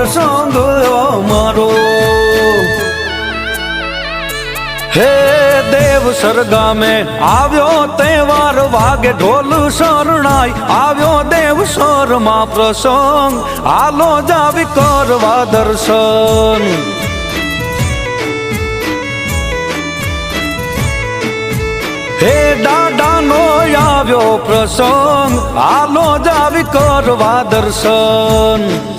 પ્રસંગ અમારો હે દેવ સરગામે આવ્યો તહેવાર વાગે ઢોલ શરણાઈ આવ્યો દેવ સ્વરમાં પ્રસંગ હાલો જાવી કરવા દર્શન હે દાદાનો આવ્યો પ્રસંગ હાલો જાવી કરવા દર્શન